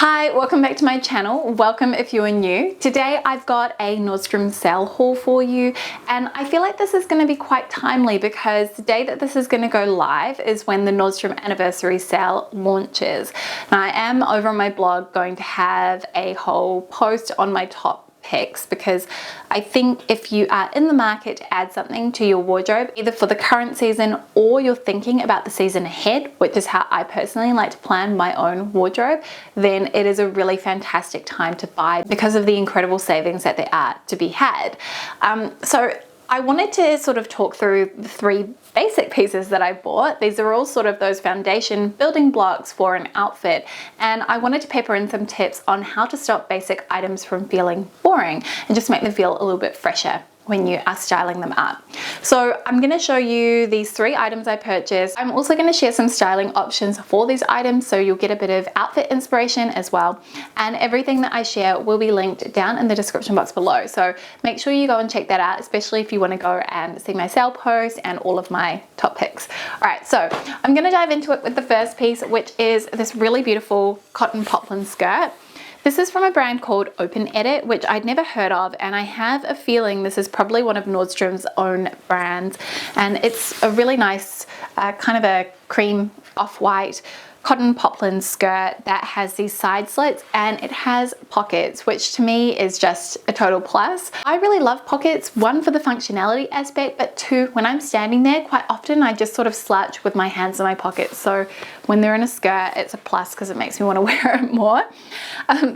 Hi, welcome back to my channel. Welcome if you are new. Today I've got a Nordstrom sale haul for you, and I feel like this is going to be quite timely because the day that this is going to go live is when the Nordstrom anniversary sale launches. Now, I am over on my blog going to have a whole post on my top picks because I think if you are in the market to add something to your wardrobe, either for the current season or you're thinking about the season ahead, which is how I personally like to plan my own wardrobe, then it is a really fantastic time to buy because of the incredible savings that there are to be had. So I wanted to sort of talk through the three basic pieces that I bought. These are all sort of those foundation building blocks for an outfit, and I wanted to pepper in some tips on how to stop basic items from feeling boring and just make them feel a little bit fresher when you are styling them up. So I'm going to show you these three items I purchased. I'm also going to share some styling options for these items so you'll get a bit of outfit inspiration as well. And everything that I share will be linked down in the description box below. So make sure you go and check that out, especially if you want to go and see my sale post and all of my top picks. All right, so I'm going to dive into it with the first piece, which is this really beautiful cotton poplin skirt. This is from a brand called Open Edit, which I'd never heard of, and I have a feeling this is probably one of Nordstrom's own brands. And it's a really nice kind of a cream off-white cotton poplin skirt that has these side slits and it has pockets, which to me is just a total plus. I really love pockets, one for the functionality aspect, but two, when I'm standing there, quite often I just sort of slouch with my hands in my pockets. So when they're in a skirt, it's a plus because it makes me want to wear it more.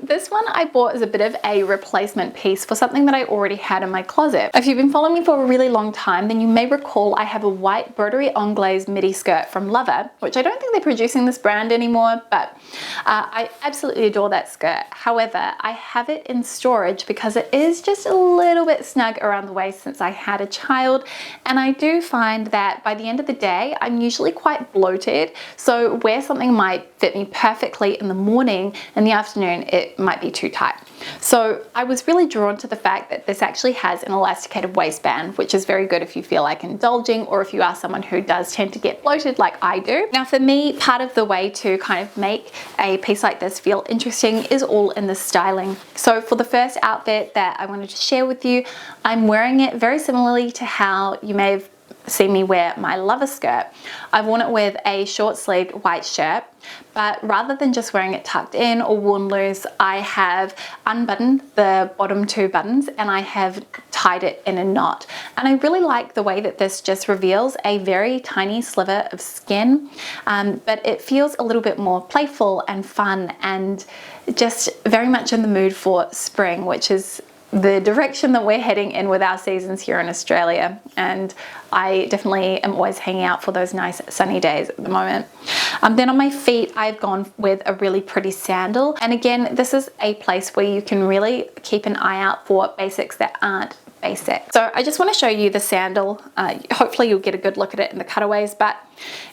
This one I bought as a bit of a replacement piece for something that I already had in my closet. If you've been following me for a really long time, then you may recall I have a white broderie anglaise midi skirt from Lover, which I don't think they're producing this brand anymore, but I absolutely adore that skirt. However, I have it in storage because it is just a little bit snug around the waist since I had a child, and I do find that by the end of the day I'm usually quite bloated, so where something might fit me perfectly in the morning, in the afternoon it might be too tight. So I was really drawn to the fact that this actually has an elasticated waistband, which is very good if you feel like indulging or if you are someone who does tend to get bloated like I do. Now for me, part of the way to kind of make a piece like this feel interesting is all in the styling. So for the first outfit that I wanted to share with you, I'm wearing it very similarly to how you may have seen me wear my Lover skirt. I've worn it with a short sleeved white shirt, but rather than just wearing it tucked in or worn loose, I have unbuttoned the bottom two buttons and I have tied it in a knot. And I really like the way that this just reveals a very tiny sliver of skin, but it feels a little bit more playful and fun and just very much in the mood for spring, which is the direction that we're heading in with our seasons here in Australia, and I definitely am always hanging out for those nice sunny days at the moment. Then on my feet I've gone with a really pretty sandal, and again this is a place where you can really keep an eye out for basics that aren't basic. So I just want to show you the sandal. Hopefully you'll get a good look at it in the cutaways, but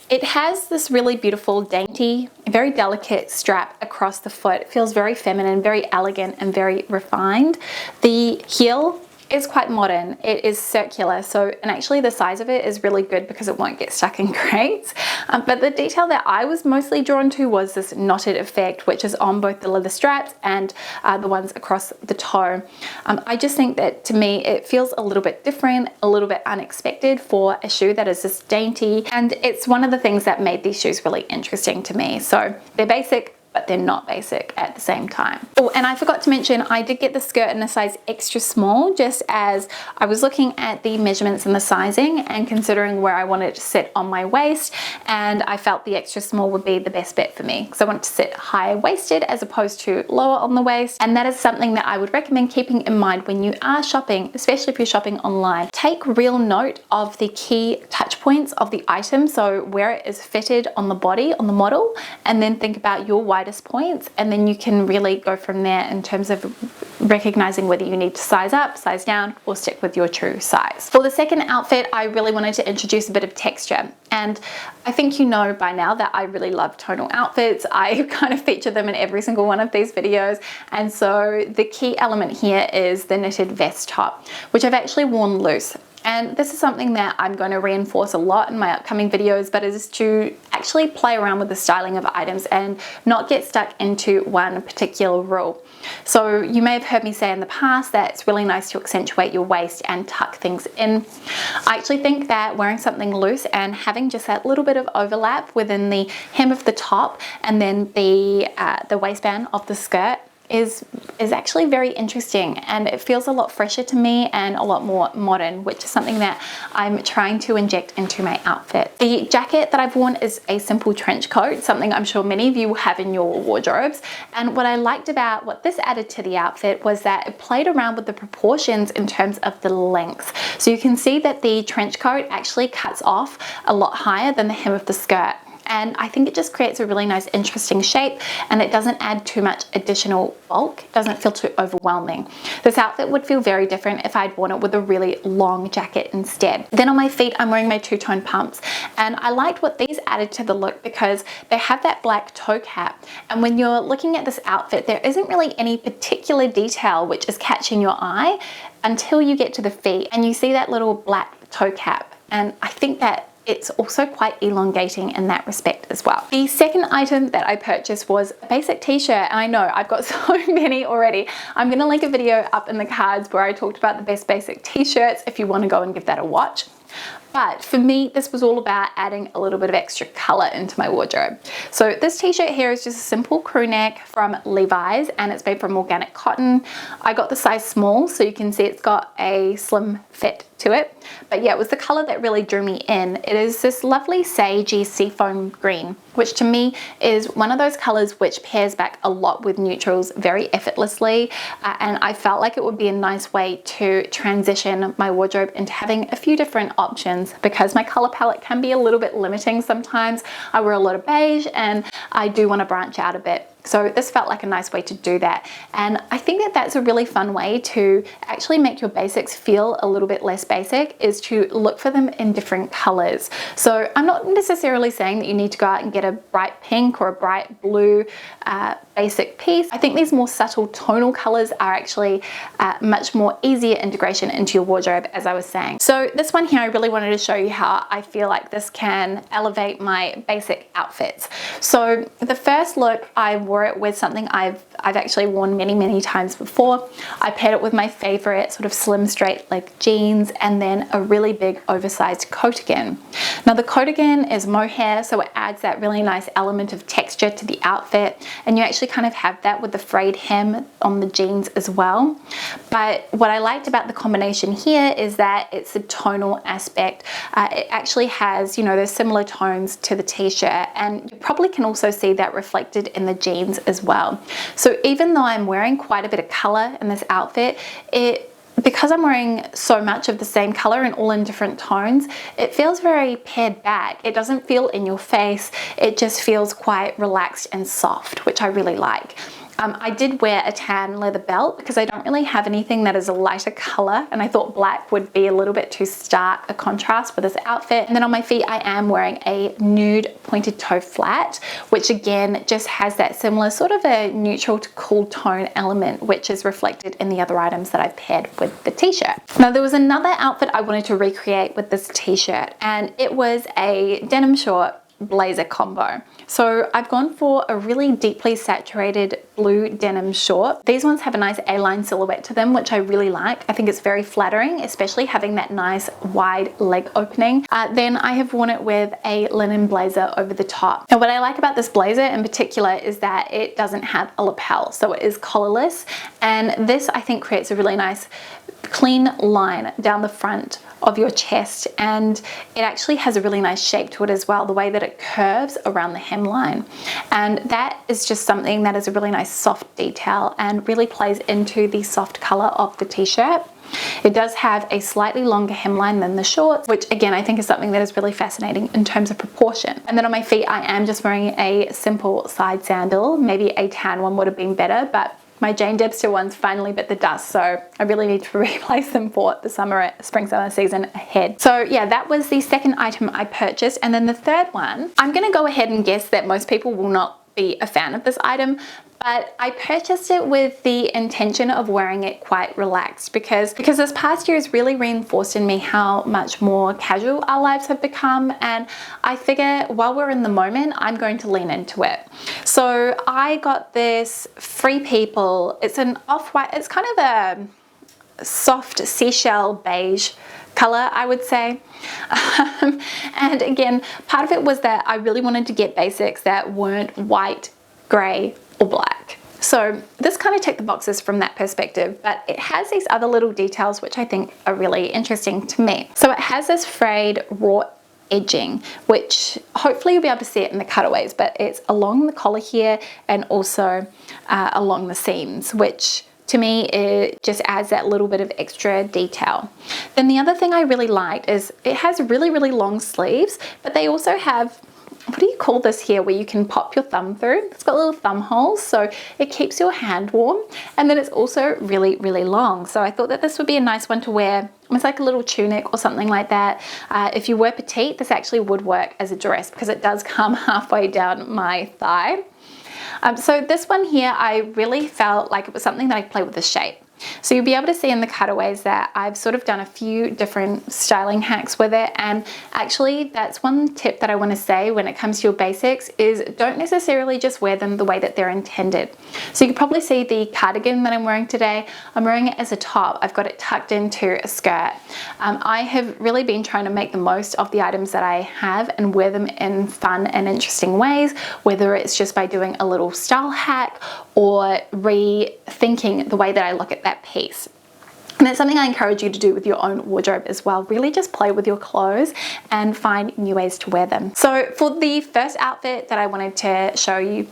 it has this really beautiful, dainty, very delicate strap across the foot. It feels very feminine, very elegant, and very refined. The heel is quite modern. It is circular, so, and actually the size of it is really good because it won't get stuck in grates. But the detail that I was mostly drawn to was this knotted effect, which is on both the leather straps and the ones across the toe. I just think that to me it feels a little bit different, a little bit unexpected for a shoe that is this dainty, and it's one of the things that made these shoes really interesting to me. So they're basic, but they're not basic at the same time. Oh, and I forgot to mention, I did get the skirt in a size extra small, just as I was looking at the measurements and the sizing and considering where I wanted to sit on my waist, and I felt the extra small would be the best bet for me because I want to sit higher waisted as opposed to lower on the waist, and that is something that I would recommend keeping in mind when you are shopping, especially if you're shopping online. Take real note of the key touch points of the item, so where it is fitted on the body, on the model, and then think about your widest points, and then you can really go from there in terms of recognizing whether you need to size up, size down, or stick with your true size. For the second outfit, I really wanted to introduce a bit of texture, and I think you know by now that I really love tonal outfits. I kind of feature them in every single one of these videos, and so the key element here is the knitted vest top, which I've actually worn loose. And this is something that I'm going to reinforce a lot in my upcoming videos, but is to actually play around with the styling of items and not get stuck into one particular rule. So you may have heard me say in the past that it's really nice to accentuate your waist and tuck things in. I actually think that wearing something loose and having just that little bit of overlap within the hem of the top and then the waistband of the skirt is actually very interesting, and it feels a lot fresher to me and a lot more modern, which is something that I'm trying to inject into my outfit. The jacket that I've worn is a simple trench coat, something I'm sure many of you will have in your wardrobes. And what I liked about what this added to the outfit was that it played around with the proportions in terms of the length. So you can see that the trench coat actually cuts off a lot higher than the hem of the skirt. And I think it just creates a really nice, interesting shape, and it doesn't add too much additional bulk. It doesn't feel too overwhelming. This outfit would feel very different if I'd worn it with a really long jacket instead. Then on my feet, I'm wearing my two-tone pumps, and I liked what these added to the look because they have that black toe cap. And when you're looking at this outfit, there isn't really any particular detail which is catching your eye until you get to the feet and you see that little black toe cap. And I think that it's also quite elongating in that respect as well. The second item that I purchased was a basic t-shirt, and I know I've got so many already. I'm gonna link a video up in the cards where I talked about the best basic t-shirts if you want to go and give that a watch. But for me, this was all about adding a little bit of extra color into my wardrobe. So this t-shirt here is just a simple crew neck from Levi's, and it's made from organic cotton. I got the size small, so you can see it's got a slim fit to it. But yeah, it was the color that really drew me in. It is this lovely sagey seafoam green, which to me is one of those colors which pairs back a lot with neutrals very effortlessly. And I felt like it would be a nice way to transition my wardrobe into having a few different options, because my color palette can be a little bit limiting sometimes. I wear a lot of beige and I do want to branch out a bit. So this felt like a nice way to do that. And I think that that's a really fun way to actually make your basics feel a little bit less basic, is to look for them in different colors. So I'm not necessarily saying that you need to go out and get a bright pink or a bright blue basic piece. I think these more subtle tonal colors are actually much more easier integration into your wardrobe, as I was saying. So this one here, I really wanted to show you how I feel like this can elevate my basic outfits. So the first look, I wore it with something I've actually worn many times before. I paired it with my favorite sort of slim straight leg jeans and then a really big oversized coat again. Now the coat again is mohair, so it adds that really nice element of texture to the outfit, and you actually kind of have that with the frayed hem on the jeans as well. But what I liked about the combination here is that it's a tonal aspect. It actually has, you know, those similar tones to the t-shirt, and you probably can also see that reflected in the jeans as well. So even though I'm wearing quite a bit of color in this outfit, because I'm wearing so much of the same color and all in different tones, it feels very pared back. It doesn't feel in your face. It just feels quite relaxed and soft, which I really like. I did wear a tan leather belt because I don't really have anything that is a lighter color, and I thought black would be a little bit too stark a contrast for this outfit. And then on my feet, I am wearing a nude pointed toe flat, which again just has that similar sort of a neutral to cool tone element, which is reflected in the other items that I've paired with the t-shirt. Now there was another outfit I wanted to recreate with this t-shirt, and it was a denim short blazer combo. So I've gone for a really deeply saturated blue denim short. These ones have a nice A-line silhouette to them, which I really like. I think it's very flattering, especially having that nice wide leg opening. Then I have worn it with a linen blazer over the top. And what I like about this blazer in particular is that it doesn't have a lapel, so it is collarless. And this I think creates a really nice clean line down the front of your chest, and it actually has a really nice shape to it as well, the way that it curves around the hemline. And that is just something that is a really nice soft detail and really plays into the soft color of the t-shirt. It does have a slightly longer hemline than the shorts, which again I think is something that is really fascinating in terms of proportion. And then on my feet I am just wearing a simple side sandal. Maybe a tan one would have been better, but my Jane Debster ones finally bit the dust, so I really need to replace them for the spring-summer season ahead. So yeah, that was the second item I purchased. And then the third one, I'm gonna go ahead and guess that most people will not be a fan of this item, but I purchased it with the intention of wearing it quite relaxed because this past year has really reinforced in me how much more casual our lives have become, and I figure while we're in the moment, I'm going to lean into it. So I got this Free People. It's an off-white, it's kind of a soft seashell beige color, I would say. And again, part of it was that I really wanted to get basics that weren't white, grey or black. So this kind of ticked the boxes from that perspective, but it has these other little details which I think are really interesting to me. So it has this frayed raw edging, which hopefully you'll be able to see it in the cutaways, but it's along the collar here and also along the seams, which to me it just adds that little bit of extra detail. Then the other thing I really liked is it has really, really long sleeves, but they also have, what do you call this here, where you can pop your thumb through? It's got little thumb holes, so it keeps your hand warm, and then it's also really, really long. So I thought that this would be a nice one to wear. It's like a little tunic or something like that. If you were petite, this actually would work as a dress because it does come halfway down my thigh. So this one here, I really felt like it was something that I could play with the shape. So you'll be able to see in the cutaways that I've sort of done a few different styling hacks with it, and actually that's one tip that I want to say when it comes to your basics is don't necessarily just wear them the way that they're intended. So you can probably see the cardigan that I'm wearing today. I'm wearing it as a top. I've got it tucked into a skirt. I have really been trying to make the most of the items that I have and wear them in fun and interesting ways, whether it's just by doing a little style hack or rethinking the way that I look at that piece. And that's something I encourage you to do with your own wardrobe as well. Really just play with your clothes and find new ways to wear them. So for the first outfit that I wanted to show you,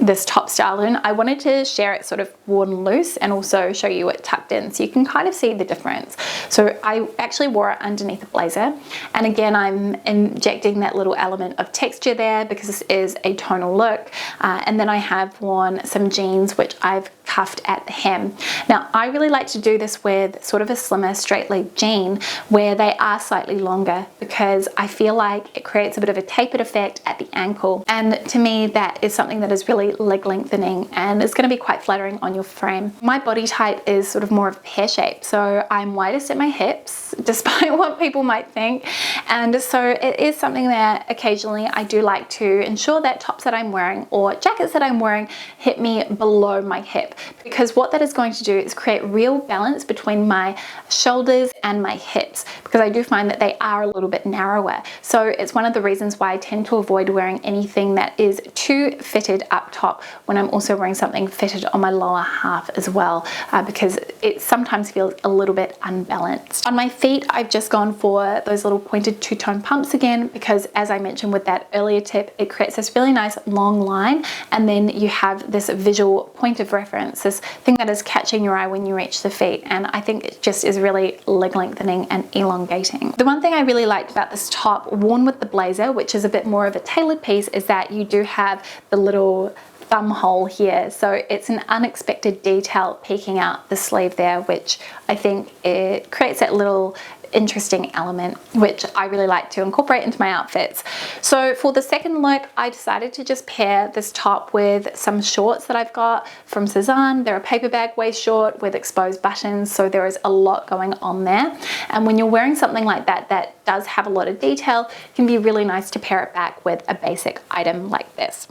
this top style in, I wanted to share it sort of worn loose and also show you it tucked in so you can kind of see the difference. So I actually wore it underneath a blazer, and again I'm injecting that little element of texture there because this is a tonal look, and then I have worn some jeans which I've cuffed at the hem. Now I really like to do this with sort of a slimmer straight leg jean where they are slightly longer because I feel like it creates a bit of a tapered effect at the ankle, and to me that is something that is really leg lengthening and it's going to be quite flattering on your frame. My body type is sort of more of a pear shape, so I'm widest at my hips despite what people might think, and so it is something that occasionally I do like to ensure that tops that I'm wearing or jackets that I'm wearing hit me below my hip, because what that is going to do is create real balance between my shoulders and my hips, because I do find that they are a little bit narrower. So it's one of the reasons why I tend to avoid wearing anything that is too fitted up top when I'm also wearing something fitted on my lower half as well, because it sometimes feels a little bit unbalanced. On my feet, I've just gone for those little pointed two-tone pumps again, because as I mentioned with that earlier tip, it creates this really nice long line, and then you have this visual point of reference, this thing that is catching your eye when you reach the feet, and I think it just is really leg lengthening and elongating. The one thing I really liked about this top worn with the blazer, which is a bit more of a tailored piece, is that you do have the little thumb hole here, so it's an unexpected detail peeking out the sleeve there, which I think it creates that little interesting element which I really like to incorporate into my outfits. So for the second look, I decided to just pair this top with some shorts that I've got from Cezanne. They're a paper bag waist short with exposed buttons, so there is a lot going on there, and when you're wearing something like that that does have a lot of detail, it can be really nice to pair it back with a basic item like this.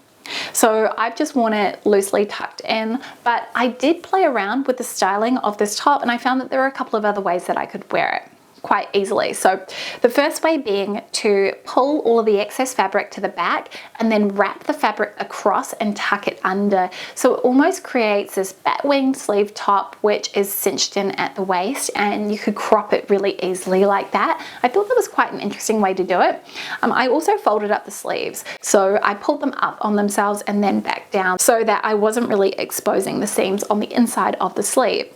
So I've just worn it loosely tucked in, but I did play around with the styling of this top and I found that there are a couple of other ways that I could wear it quite easily. So the first way being to pull all of the excess fabric to the back and then wrap the fabric across and tuck it under. So it almost creates this bat-winged sleeve top which is cinched in at the waist, and you could crop it really easily like that. I thought that was quite an interesting way to do it. I also folded up the sleeves, so I pulled them up on themselves and then back down so that I wasn't really exposing the seams on the inside of the sleeve.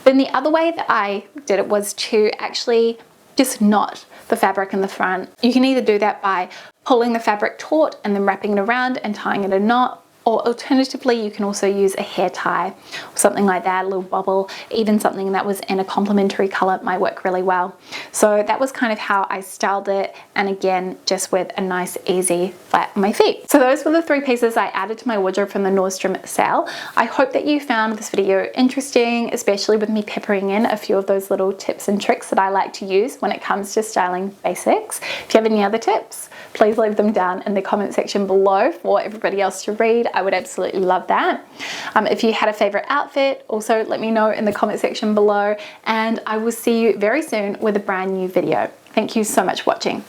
Then the other way that I did it was to actually just knot the fabric in the front. You can either do that by pulling the fabric taut and then wrapping it around and tying it a knot, or alternatively you can also use a hair tie or something like that, a little bobble, even something that was in a complementary color might work really well. So that was kind of how I styled it, and again just with a nice easy flat on my feet. So those were the 3 pieces I added to my wardrobe from the Nordstrom sale. I hope that you found this video interesting, especially with me peppering in a few of those little tips and tricks that I like to use when it comes to styling basics. If you have any other tips, please leave them down in the comment section below for everybody else to read. I would absolutely love that. If you had a favorite outfit, also let me know in the comment section below, and I will see you very soon with a brand new video. Thank you so much for watching.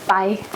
Bye.